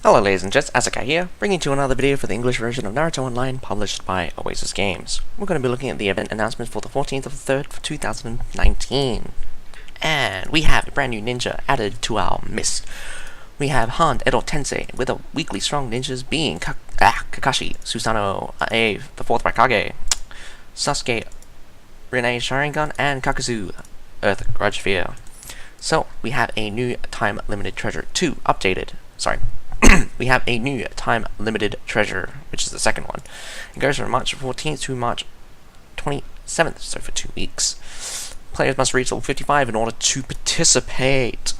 Hello ladies and gents, Asuka here, bringing you another video for the English version of Naruto Online published by Oasis Games. We're going to be looking at the event announcement for the 14th of the 3rd for 2019. And we have a brand new ninja added to our list. We have Edo Tensei with a weekly strong ninjas being Kakashi, Susanoo, the 4th Raikage, Sasuke, Rinne Sharingan, and Kakazu, Earth Grudge Sphere. So, we have a new time-limited treasure 2 updated. We have a new time-limited treasure, which is the second one. It goes from March 14th to March 27th, so for 2 weeks. Players must reach level 55 in order to participate.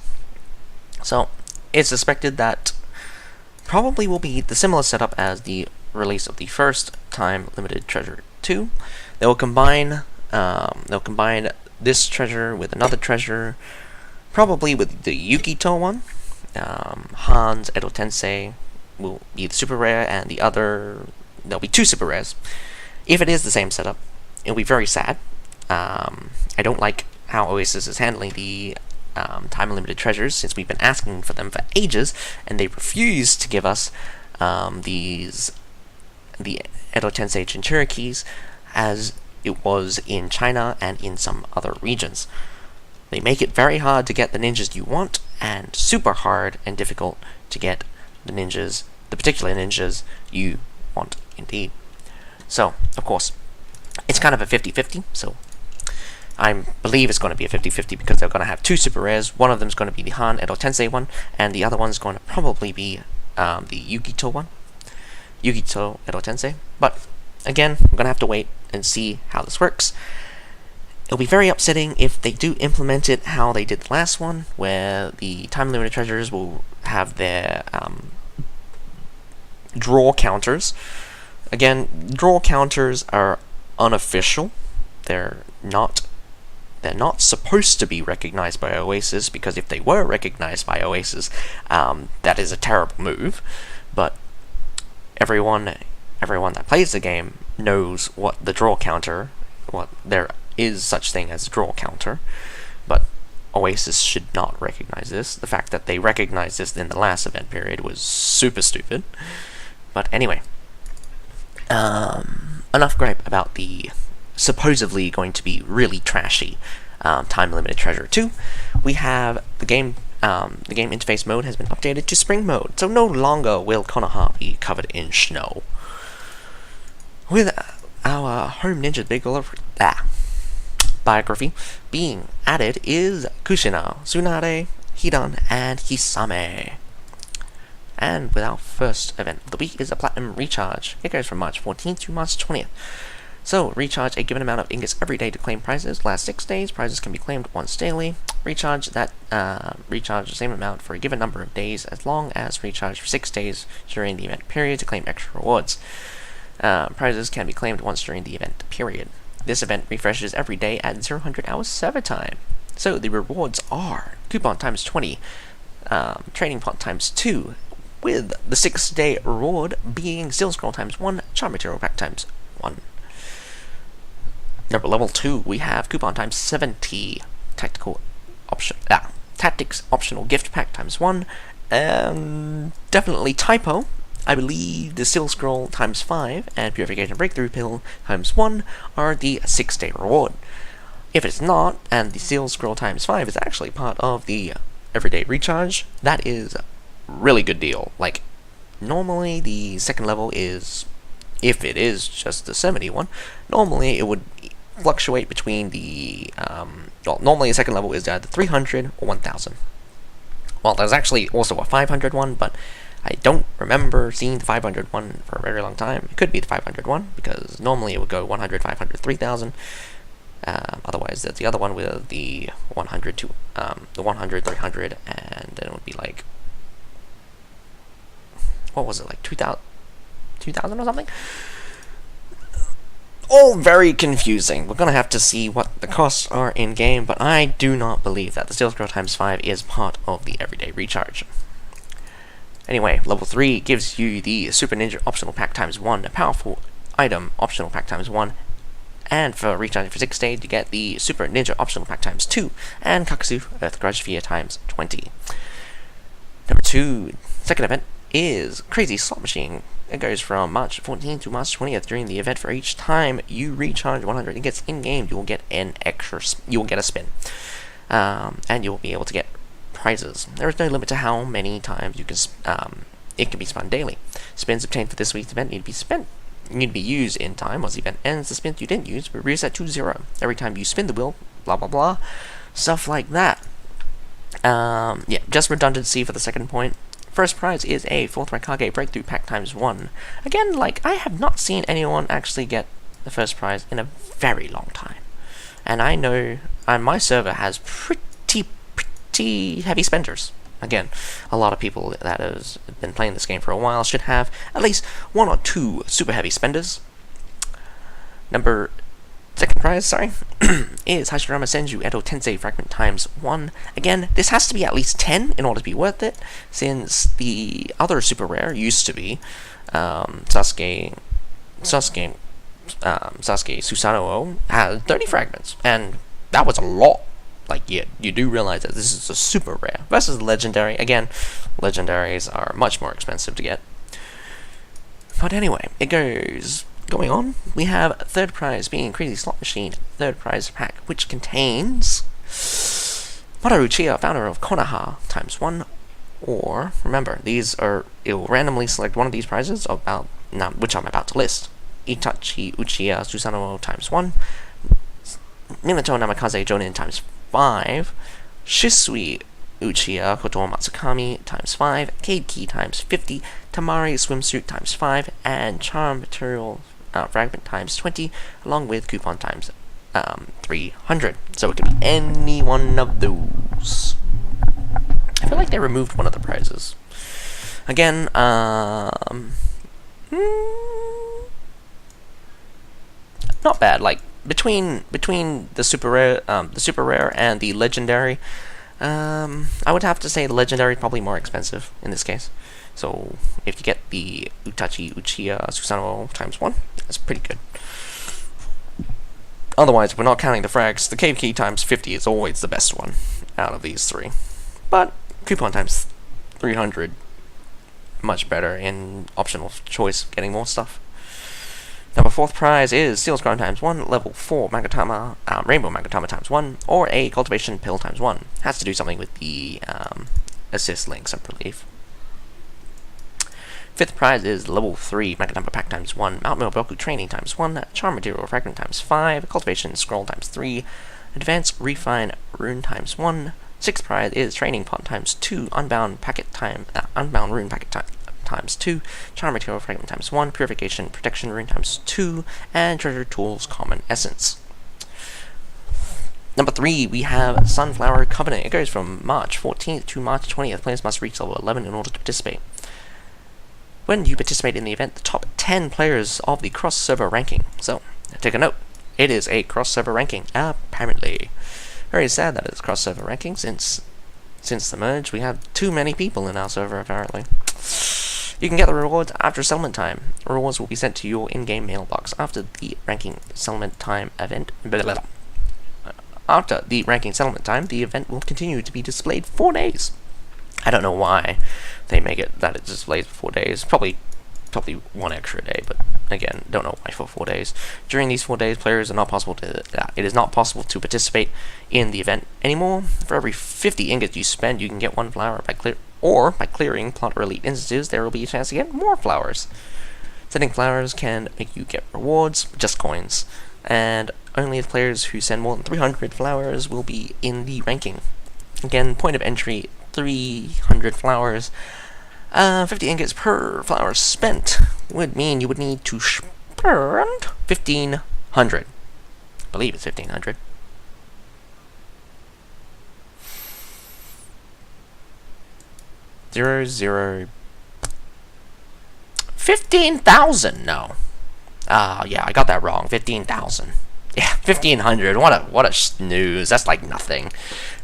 So, it's suspected that probably will be the similar setup as the release of the first time-limited treasure 2. They'll combine this treasure with another treasure, probably with the Yukito one. Edo Tensei will be the super rare, and the other, there'll be 2 super rares. If it is the same setup, it'll be very sad. I don't like how Oasis is handling the time-limited treasures, since we've been asking for them for ages, and they refuse to give us the Edo Tensei Jinchuriki keys as it was in China and in some other regions. They make it very hard to get the ninjas you want, and super hard and difficult to get the particular ninjas you want indeed. So, of course, it's kind of a 50-50, so I believe it's going to be a 50-50 because they're going to have 2 super rares. One of them is going to be the Edo Tensei one, and the other one's going to probably be the Yukito one. Yukito Edo Tensei. But, again, I'm going to have to wait and see how this works. It'll be very upsetting if they do implement it how they did the last one, where the time-limited treasures will have their draw counters. Again, draw counters are unofficial. They're not supposed to be recognized by Oasis, because if they were recognized by Oasis, that is a terrible move. But everyone that plays the game knows what the draw counter, what there is such thing as a draw counter, but Oasis should not recognize this. The fact that they recognized this in the last event period was super stupid. But anyway, enough gripe about the supposedly going to be really trashy time-limited treasure 2. We have the game interface mode has been updated to spring mode, so no longer will Konoha be covered in snow. With our home ninja biography being added is Kushina, Tsunade, Hidan, and Hisame. And with our first event of the week is a Platinum Recharge. It goes from March 14th to March 20th. So, recharge a given amount of ingots every day to claim prizes. Last 6 days, prizes can be claimed once daily. Recharge the same amount for a given number of days, as long as recharge for 6 days during the event period to claim extra rewards. Prizes can be claimed once during the event period. This event refreshes every day at 0-100 hours server time. So the rewards are coupon times 20, trading pot times 2, with the 6-day reward being steel scroll times 1, charm material pack times 1. Level 2, we have coupon times 70, tactics optional gift pack times 1, and definitely typo. I believe the Steel Scroll times 5 and Purification Breakthrough Pill times 1 are the 6-day reward. If it's not, and the Steel Scroll times 5 is actually part of the Everyday Recharge, that is a really good deal. Like, normally the second level is, if it is just the 70 one, normally it would fluctuate between the, normally the second level is either 300 or 1000. Well, there's actually also a 500 one, but I don't remember seeing the 500 one for a very long time. It could be the 500 one, because normally it would go 100, 500, 3000. Otherwise, there's the other one with the 100 to the 100, 300, and then it would be like, what was it, like 2000 or something? All very confusing. We're gonna have to see what the costs are in game, but I do not believe that the Steel Scroll times 5 is part of the Everyday Recharge. Anyway, level 3 gives you the Super Ninja optional pack times 1, a powerful item optional pack times 1, and for recharging for 6 days you get the Super Ninja optional pack times 2, and Kakazu Earth Grudge Sphere times 20. Number 2, second event is Crazy Slot Machine. It goes from March 14th to March 20th. During the event, for each time you recharge 100 ingots in game, you will get you will get a spin, and you will be able to get prizes. There is no limit to how many times you can. It can be spun daily. Spins obtained for this week's event need to be used in time. Once the event ends, the spins you didn't use will reset to 0. Every time you spin the wheel, blah blah blah, stuff like that. Yeah, just redundancy for the second point. First prize is a 4th Raikage Breakthrough Pack ×1. Again, I have not seen anyone actually get the first prize in a very long time. And I know my server has pretty heavy spenders. Again, a lot of people that has been playing this game for a while should have at least 1 or 2 super heavy spenders. Second prize, is Hashirama Senju Edo Tensei Fragment ×1. Again, this has to be at least 10 in order to be worth it, since the other super rare used to be Sasuke Susanoo had 30 fragments, and that was a lot. You do realize that this is a super rare versus legendary. Again, legendaries are much more expensive to get. But anyway, going on, we have third prize being Crazy Slot Machine, third prize pack, which contains Mamoru Uchiha, founder of Konoha ×1, or, remember, it will randomly select one of these prizes, which I'm about to list. Itachi Uchiha Susanoo ×1, Minato Namikaze Jonin ×5, Shisui Uchiha Koto Matsukami ×5, Cade Key ×50, Tamari Swimsuit ×5, and Charm Material Fragment ×20, along with Coupon ×300. So it can be any one of those. I feel like they removed one of the prizes. Again, not bad. Between the super rare and the legendary, I would have to say the legendary is probably more expensive in this case. So if you get the Itachi Uchiha Susanoo ×1, that's pretty good. Otherwise, if we're not counting the frags, the Cave Key ×50 is always the best one out of these 3. But Coupon ×300, much better in optional choice, getting more stuff. Number 4th prize is Seals Ground ×1, level 4 Magatama, Rainbow Magatama ×1, or a Cultivation Pill ×1. Has to do something with the assist links, I believe. 5th prize is level 3 Magatama Pack ×1, Mount Miroboku Training ×1, Charm Material Fragment ×5, Cultivation Scroll ×3, Advanced Refine Rune ×1. 6th prize is Training Pot ×2, Unbound Rune Packet ×2, Charm Material Fragment ×1, Purification Protection Rune ×2, and Treasure Tools Common Essence. Number 3, we have Sunflower Covenant. It goes from March 14th to March 20th. Players must reach level 11 in order to participate. When you participate in the event, the top 10 players of the cross-server ranking. So, take a note. It is a cross-server ranking, apparently. Very sad that it's cross-server ranking, since the merge, we have too many people in our server, apparently. You can get the rewards after settlement time. Rewards will be sent to your in-game mailbox after the ranking settlement time event. After the ranking settlement time, the event will continue to be displayed 4 days. I don't know why they make it that it displays for 4 days. Probably 1 extra day, but again, don't know why for 4 days. During these 4 days, it is not possible to participate in the event anymore. For every 50 ingots you spend, you can get 1 flower by clearing plot or elite instances. There will be a chance to get more flowers. Sending flowers can make you get rewards, just coins, and only the players who send more than 300 flowers will be in the ranking. Again, point of entry, 300 flowers. 50 ingots per flower spent would mean you would need to spend 1,500. I believe it's 1,500. Zero 15,000. No. Yeah, I got that wrong. 15,000. Yeah, 1,500. What a snooze. That's like nothing.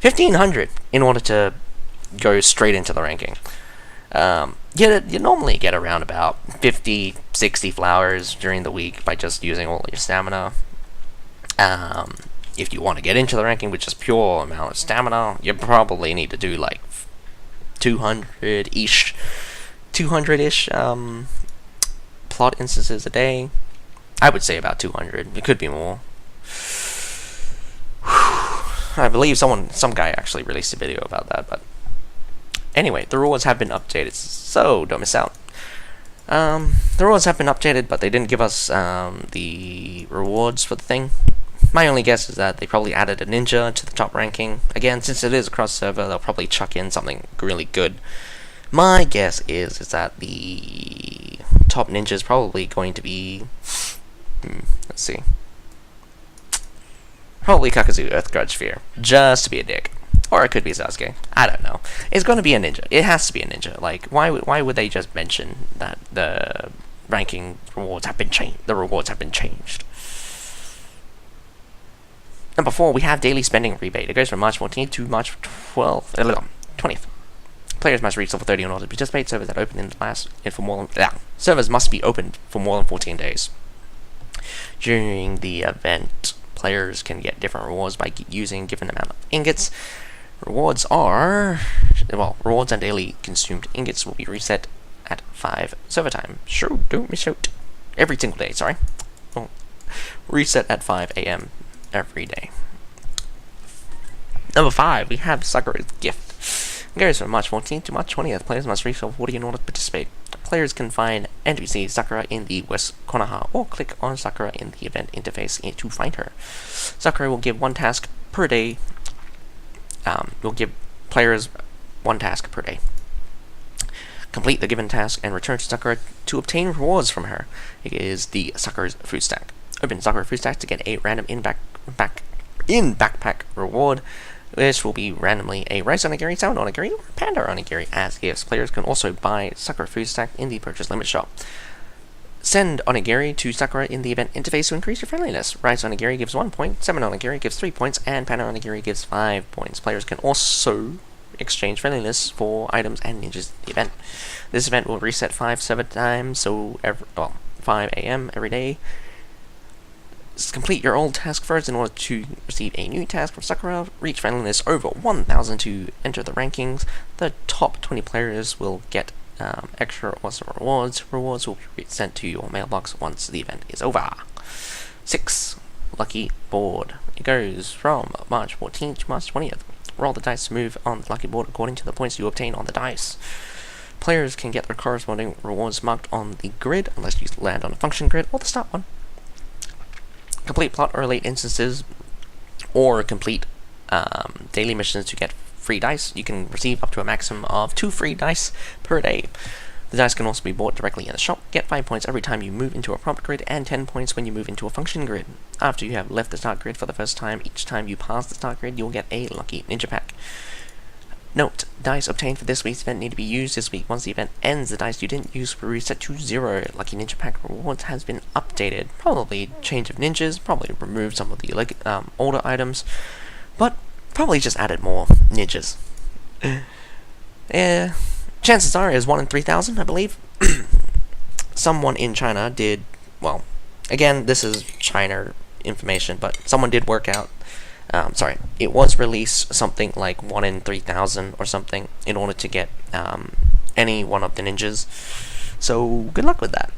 1,500 in order to go straight into the ranking. You normally get around about 50, 60 flowers during the week by just using all your stamina. If you want to get into the ranking with just pure amount of stamina, you probably need to do like 200-ish 200-ish plot instances a day. I would say about 200. It could be more. I believe some guy actually released a video about that, but anyway, the rewards have been updated, so don't miss out. The rewards have been updated, but they didn't give us the rewards for the thing. My only guess is that they probably added a ninja to the top ranking. Again, since it is a cross server, they'll probably chuck in something really good. My guess is that the top ninja is probably going to be... let's see. Probably Kakazu, Earth Grudge Sphere, just to be a dick. Or it could be Sasuke. I don't know. It's going to be a ninja. It has to be a ninja. Like, why would they just mention that the ranking rewards have been changed? The rewards have been changed. Number 4, we have daily spending rebate. It goes from March 14th to March 20th. Players must reach level 30 in order to participate. Servers must be opened for more than 14 days. During the event, players can get different rewards by using a given amount of ingots. Rewards and daily consumed ingots will be reset at 5 server time. Sure, don't miss out. Every single day, sorry. Well, reset at 5 AM every day. Number 5, we have Sakura's Gift. It goes from March 14th to March 20th. Players must reach level 40 in order to participate. Players can find NPC Sakura in the West Konoha, or click on Sakura in the event interface to find her. Sakura will give one task per day. Will give players one task per day. Complete the given task and return to Sakura to obtain rewards from her. It is the Sakura's Food Stack. Open Sakura Food Stack to get a random backpack reward, which will be randomly a rice onigiri, salmon onigiri, or panda onigiri as gifts. Players can also buy Sakura Food Stack in the purchase limit shop. Send onigiri to Sakura in the event interface to increase your friendliness. Rice onigiri gives 1 point, salmon onigiri gives 3 points, and panda onigiri gives 5 points. Players can also exchange friendliness for items and ninjas in the event. This event will reset 5 server times, so 5 AM every day. Complete your old task first in order to receive a new task from Sakura. Reach friendliness over 1000 to enter the rankings. The top 20 players will get extra awesome rewards. Rewards will be sent to your mailbox once the event is over. 6. Lucky Board. It goes from March 14th to March 20th. Roll the dice to move on the lucky board according to the points you obtain on the dice. Players can get their corresponding rewards marked on the grid unless you land on a function grid or the start one. Complete plot or late instances, or complete daily missions to get free dice. You can receive up to a maximum of 2 free dice per day. The dice can also be bought directly in the shop. Get 5 points every time you move into a prompt grid, and 10 points when you move into a function grid. After you have left the start grid for the first time, each time you pass the start grid, you'll get a lucky ninja pack. Note, dice obtained for this week's event need to be used this week. Once the event ends, the dice you didn't use will reset to 0. Lucky Ninja Pack rewards has been updated. Probably change of ninjas, probably removed some of the older items, but probably just added more ninjas. Chances are is 1 in 3,000, I believe. Someone in China did, well, again, this is China information, but someone did work out. It was released something like 1 in 3,000 or something in order to get any one of the ninjas. So good luck with that.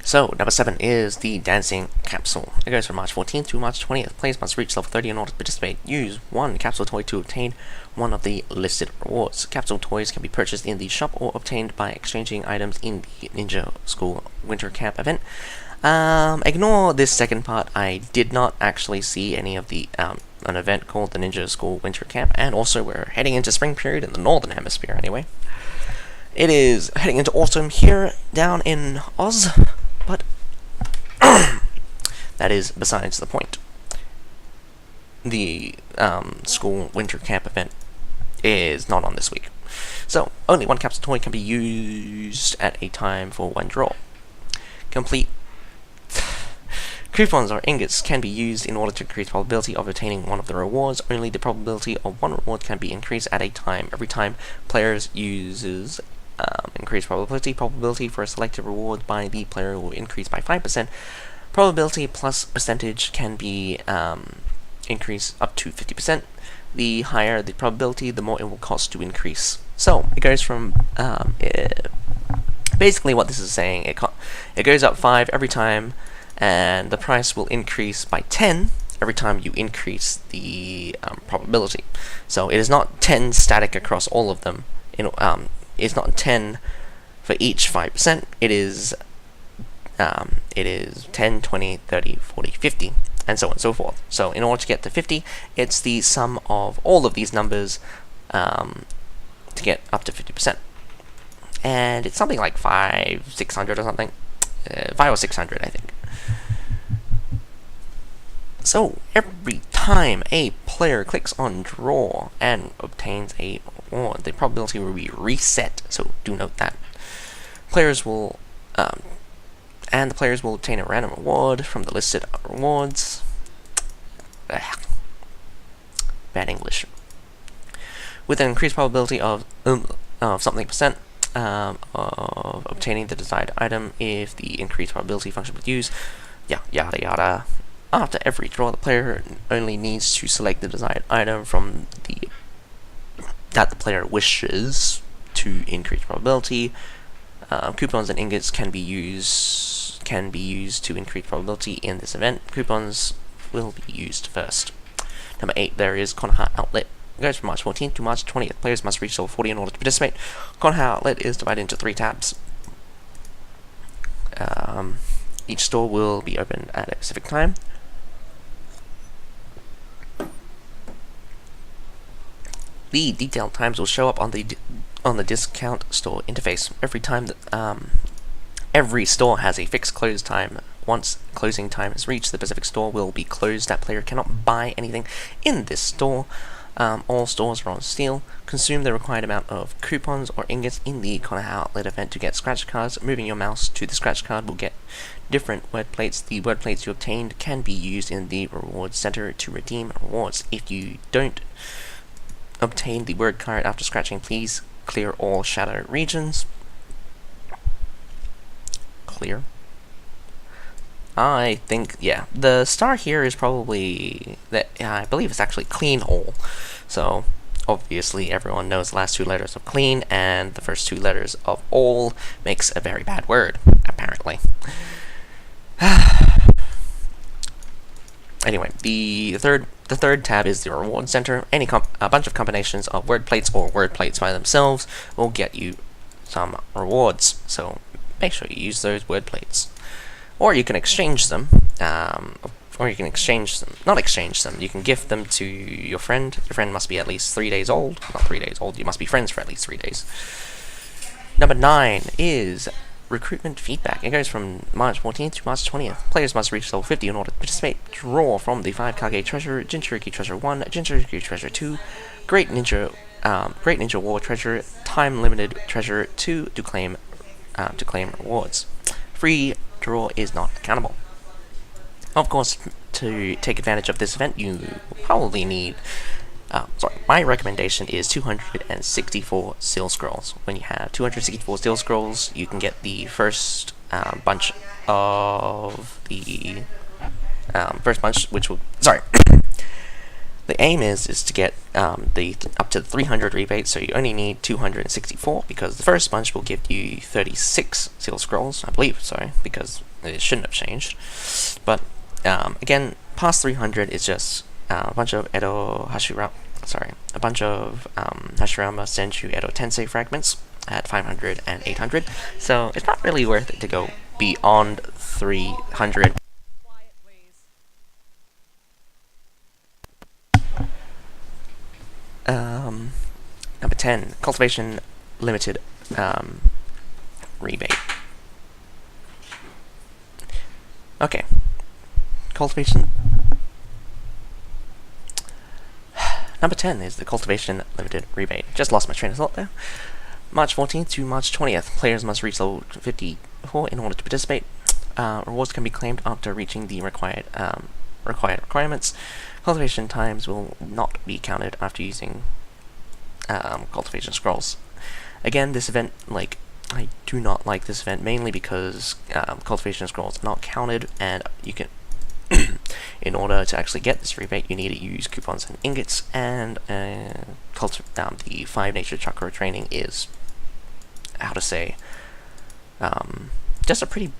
So number 7 is the Dancing Capsule. It goes from March 14th to March 20th. Players must reach level 30 in order to participate. Use 1 capsule toy to obtain one of the listed rewards. Capsule toys can be purchased in the shop or obtained by exchanging items in the Ninja School Winter Camp event. Ignore this second part. I did not actually see any of the an event called the Ninja School Winter Camp, and also we're heading into spring period in the Northern Hemisphere anyway. It is heading into autumn here down in Oz, but that is besides the point. The school winter camp event is not on this week, so only 1 capsule toy can be used at a time for 1 draw. Complete coupons or ingots can be used in order to increase probability of obtaining one of the rewards. Only the probability of 1 reward can be increased at a time. Every time players uses increased probability for a selected reward by the player will increase by 5%. Probability plus percentage can be increased up to 50%. the higher the probability, the more it will cost to increase. So it goes from basically what this is saying, it goes up 5 every time, and the price will increase by 10 every time you increase the probability. So it is not 10 static across all of them. It's not 10 for each 5%. It is 10, 20, 30, 40, 50, and so on and so forth. So in order to get to 50, it's the sum of all of these numbers to get up to 50%. And it's something like 600 or something. 5 or 600, I think. So every time a player clicks on draw and obtains a reward, the probability will be reset. So do note that. Players will the players will obtain a random reward from the listed rewards. Bad English. With an increased probability of something percent of obtaining the desired item if the increased probability function was used. Yada yada. After every draw, the player only needs to select the desired item from that the player wishes to increase probability. Coupons and ingots can be used to increase probability in this event. Coupons will be used first. Number 8, there is Konoha Outlet. It goes from March 14th to March 20th. Players must reach level 40 in order to participate. Konoha Outlet is divided into 3 tabs. Each store will be open at a specific time. The detailed times will show up on the discount store interface. Every store has a fixed close time. Once closing time is reached, the specific store will be closed. That player cannot buy anything in this store. All stores are on sale. Consume the required amount of coupons or ingots in the Konoha Outlet event to get scratch cards. Moving your mouse to the scratch card will get different word plates. The word plates you obtained can be used in the rewards center to redeem rewards. If you don't obtain the word card after scratching, please clear all shadow regions. Clear. I think, yeah, the star here is probably I believe it's actually clean all. So obviously everyone knows the last 2 letters of clean and the first 2 letters of all makes a very bad word, apparently. Anyway, the third tab is the reward center. A bunch of combinations of word plates or word plates by themselves will get you some rewards. So make sure you use those word plates. Or you can exchange them, you can gift them to your friend. Your friend must be at least 3 days old. Not 3 days old, you must be friends for at least 3 days. Number 9 is recruitment feedback. It goes from March 14th to March 20th. Players must reach level 50 in order to participate. Draw from the 5 Kage Treasure, Jinchuriki Treasure 1, Jinchuriki Treasure 2, Great Ninja War Treasure, Time Limited Treasure 2 to claim rewards. Free draw is not accountable. Of course, to take advantage of this event, you probably need my recommendation is 264 seal scrolls. When you have 264 seal scrolls, you can get the first bunch of the which will the aim is to get up to 300 rebates, so you only need 264 because the first bunch will give you 36 seal scrolls, I believe, because it shouldn't have changed. But again, past 300 is just a bunch of Hashirama Senju Edo Tensei fragments at 500 and 800, so it's not really worth it to go beyond 300. Number 10, Cultivation Limited rebate. Okay. Cultivation. Number 10 is the Cultivation Limited rebate. Just lost my train of thought there. March 14th to March 20th. Players must reach level 54 in order to participate. Rewards can be claimed after reaching the required requirements. Cultivation times will not be counted after using cultivation scrolls. Again, this event, I do not like this event mainly because cultivation scrolls are not counted, and you can In order to actually get this rebate, you need to use coupons and ingots, and the 5 nature chakra training is, how to say, just a pretty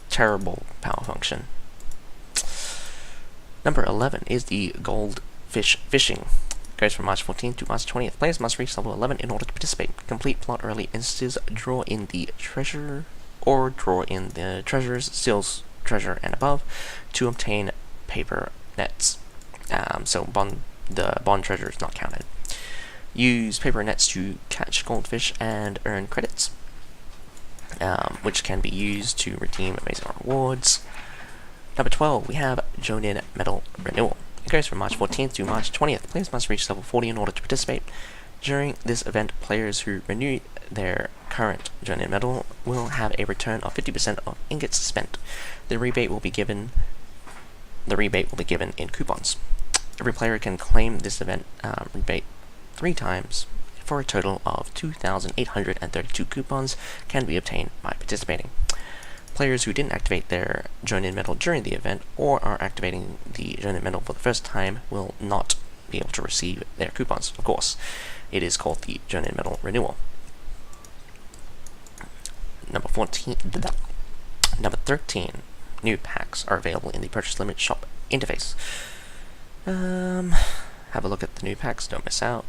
terrible power function. Number 11 is the goldfish fishing. Goes from March 14th to March 20th. Players must reach level 11 in order to participate. Complete plot early instances, draw in the treasure, or draw in the treasures, seals, treasure, and above to obtain paper nets. So the bond treasure is not counted. Use paper nets to catch goldfish and earn credits, which can be used to redeem amazing rewards. Number 12, we have Jonin Medal Renewal. It goes from March 14th to March 20th. Players must reach level 40 in order to participate. During this event, players who renew their current Jonin Medal will have a return of 50% of ingots spent. The rebate will be given in coupons. Every player can claim this event rebate 3 times for a total of 2,832 coupons can be obtained by participating. Players who didn't activate their Jonin Medal during the event or are activating the Jonin Medal for the first time will not be able to receive their coupons, of course. It is called the Jonin Medal Renewal. Number 13, new packs are available in the purchase limit shop interface. Have a look at the new packs, don't miss out.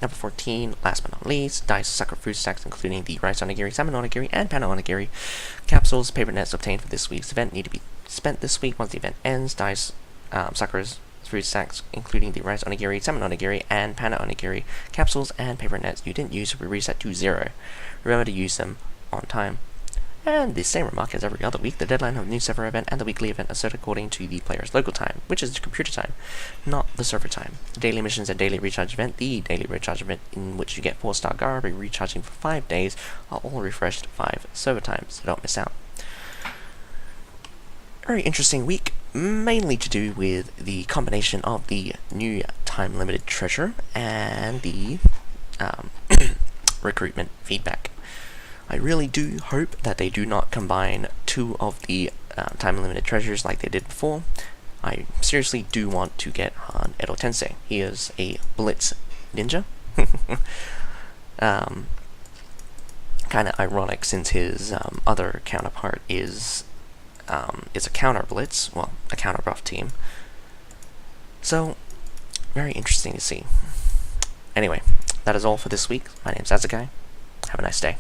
Number 14, last but not least, Dice Sucker Food Stacks, including the Rice Onigiri, Salmon Onigiri, and Panna Onigiri. Capsules, paper nets obtained for this week's event need to be spent this week. Once the event ends, Dice Suckers Food Stacks, including the Rice Onigiri, Salmon Onigiri, and Panna Onigiri, capsules, and paper nets you didn't use will be reset to 0. Remember to use them on time. And the same remark as every other week, the deadline of the new server event and the weekly event are set according to the player's local time, which is the computer time, not the server time. The daily missions and daily recharge event, the daily recharge event in which you get 4-star Garb recharging for 5 days, are all refreshed 5 server times, so don't miss out. Very interesting week, mainly to do with the combination of the new time-limited treasure and the recruitment feedback. I really do hope that they do not combine 2 of the time-limited treasures like they did before. I seriously do want to get on Edo Tensei. He is a blitz ninja. Kind of ironic since his other counterpart is a counter blitz, well, a counter buff team. So, very interesting to see. Anyway, that is all for this week. My name's Azakai. Have a nice day.